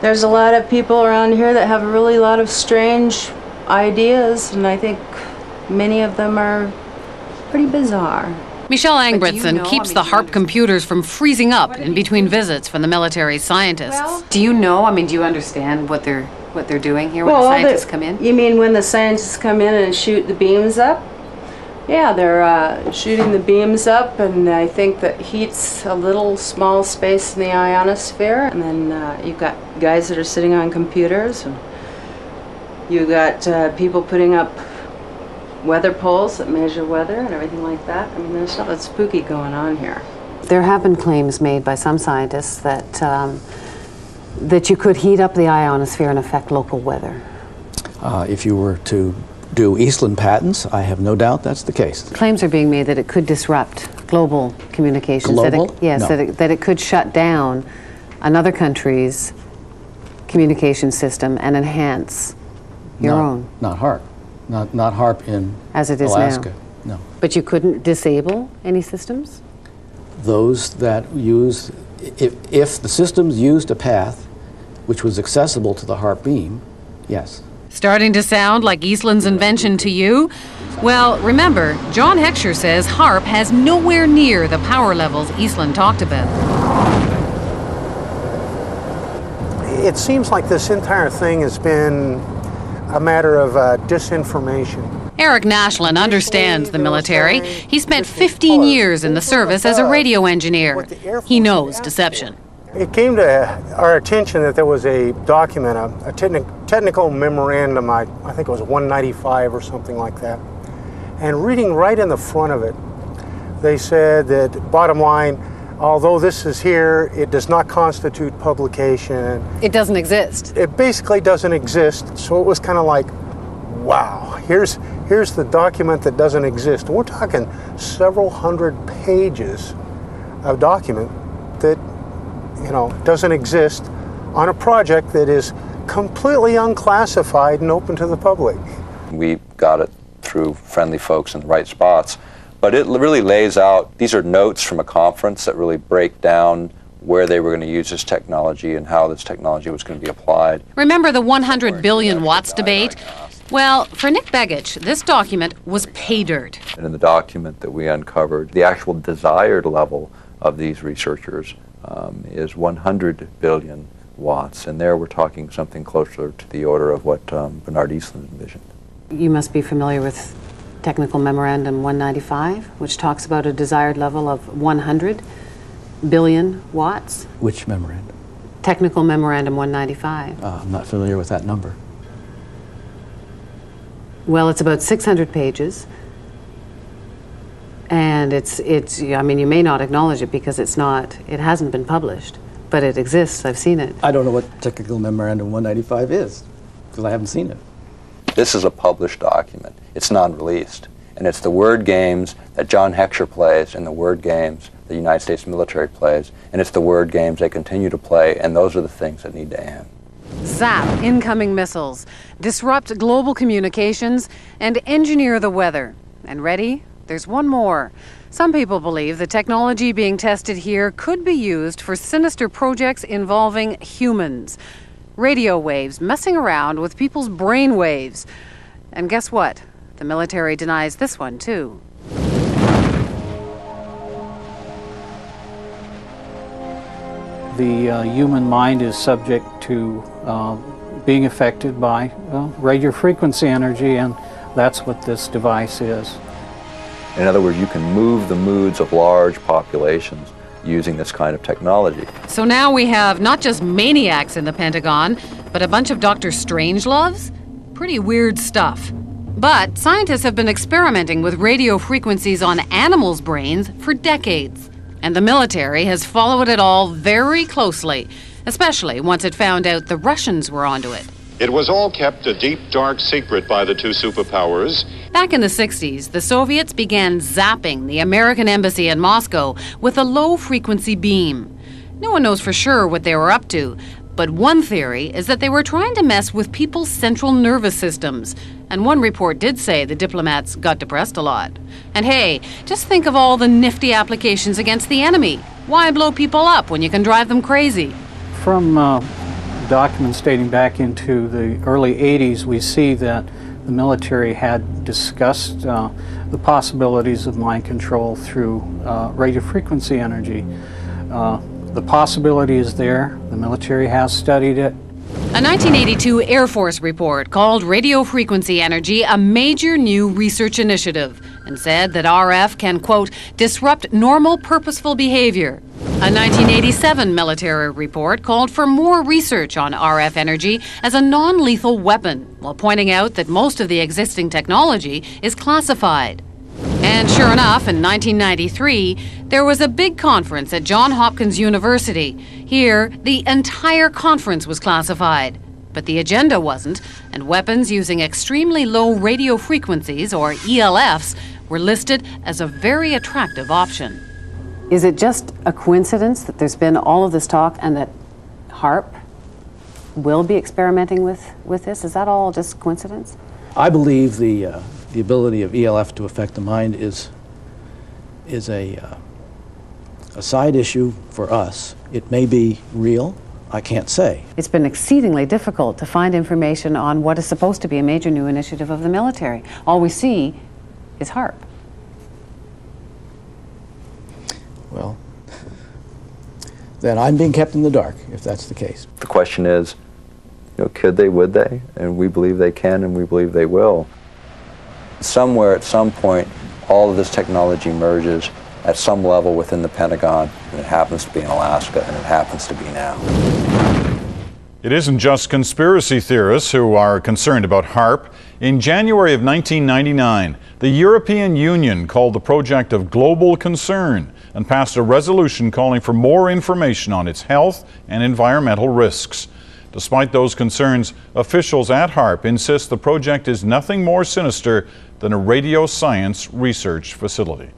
There's a lot of people around here that have a really lot of strange ideas, and I think many of them are pretty bizarre. Michelle Angbritson keeps the HAARP computers from freezing up in between visits from the military scientists. Do you know, do you understand what they're doing here when the scientists come in? You mean when the scientists come in and shoot the beams up? Yeah, they're shooting the beams up, and I think that heats a little small space in the ionosphere, and then you've got guys that are sitting on computers, and you've got people putting up weather poles that measure weather and everything like that. I mean, there's something spooky going on here. There have been claims made by some scientists that that you could heat up the ionosphere and affect local weather. If you were to do Eastland patents, I have no doubt that's the case. Claims are being made that it could disrupt global communications. Global? That it could shut down another country's communication system and enhance your own. Not HAARP. Not HAARP in as it is Alaska. Now. No. But you couldn't disable any systems? Those that use, if the systems used a path which was accessible to the HAARP beam, yes. Starting to sound like Eastland's invention to you? Well, remember, John Heckscher says HAARP has nowhere near the power levels Eastland talked about. It seems like this entire thing has been a matter of disinformation. Eric Nashlin understands the military. He spent 15 years in the service as a radio engineer. He knows deception. It came to our attention that there was a document, a technical memorandum, I think it was 195 or something like that. And reading right in the front of it, they said that, bottom line, although this is here, it does not constitute publication. It doesn't exist. It basically doesn't exist. So it was kind of like, wow, here's the document that doesn't exist. We're talking several hundred pages of document that, doesn't exist on a project that is completely unclassified and open to the public. We got it through friendly folks in the right spots. But it really lays out, these are notes from a conference that really break down where they were going to use this technology and how this technology was going to be applied. Remember the 100 billion watts debate? Well, for Nick Begich, this document was pay dirt. And in the document that we uncovered, the actual desired level of these researchers is 100 billion watts. And there we're talking something closer to the order of what Bernard Eastland envisioned. You must be familiar with Technical Memorandum 195, which talks about a desired level of 100 billion watts. Which memorandum? Technical Memorandum 195. I'm not familiar with that number. Well, it's about 600 pages. And you may not acknowledge it because it hasn't been published, but it exists. I've seen it. I don't know what Technical Memorandum 195 is, because I haven't seen it. This is a published document. It's non-released. And it's the word games that John Heckscher plays and the word games the United States military plays. And it's the word games they continue to play, and those are the things that need to end. Zap incoming missiles, disrupt global communications, and engineer the weather. And ready? There's one more. Some people believe the technology being tested here could be used for sinister projects involving humans. Radio waves messing around with people's brain waves. And guess what? The military denies this one, too. The human mind is subject to being affected by radio frequency energy, and that's what this device is. In other words, you can move the moods of large populations using this kind of technology. So now we have not just maniacs in the Pentagon, but a bunch of Dr. Strangeloves? Pretty weird stuff. But scientists have been experimenting with radio frequencies on animals' brains for decades. And the military has followed it all very closely, especially once it found out the Russians were onto it. It was all kept a deep, dark secret by the two superpowers. Back in the 60s, the Soviets began zapping the American embassy in Moscow with a low-frequency beam. No one knows for sure what they were up to, but one theory is that they were trying to mess with people's central nervous systems. And one report did say the diplomats got depressed a lot. And hey, just think of all the nifty applications against the enemy. Why blow people up when you can drive them crazy? From documents dating back into the early 80s, we see that the military had discussed the possibilities of mind control through radio frequency energy. The possibility is there. The military has studied it. A 1982 Air Force report called radio frequency energy a major new research initiative and said that RF can, quote, disrupt normal purposeful behavior. A 1987 military report called for more research on RF energy as a non-lethal weapon, while pointing out that most of the existing technology is classified. And sure enough, in 1993, there was a big conference at Johns Hopkins University. Here, the entire conference was classified. But the agenda wasn't, and weapons using extremely low radio frequencies, or ELFs, were listed as a very attractive option. Is it just a coincidence that there's been all of this talk and that HAARP will be experimenting with this? Is that all just coincidence? I believe the ability of ELF to affect the mind is a side issue for us. It may be real. I can't say. It's been exceedingly difficult to find information on what is supposed to be a major new initiative of the military. All we see is HAARP. Well, then I'm being kept in the dark, if that's the case. The question is, could they, would they? And we believe they can, and we believe they will. Somewhere, at some point, all of this technology merges at some level within the Pentagon, and it happens to be in Alaska, and it happens to be now. It isn't just conspiracy theorists who are concerned about HAARP. In January of 1999, the European Union called the project of global concern and passed a resolution calling for more information on its health and environmental risks. Despite those concerns, officials at HAARP insist the project is nothing more sinister than a radio science research facility.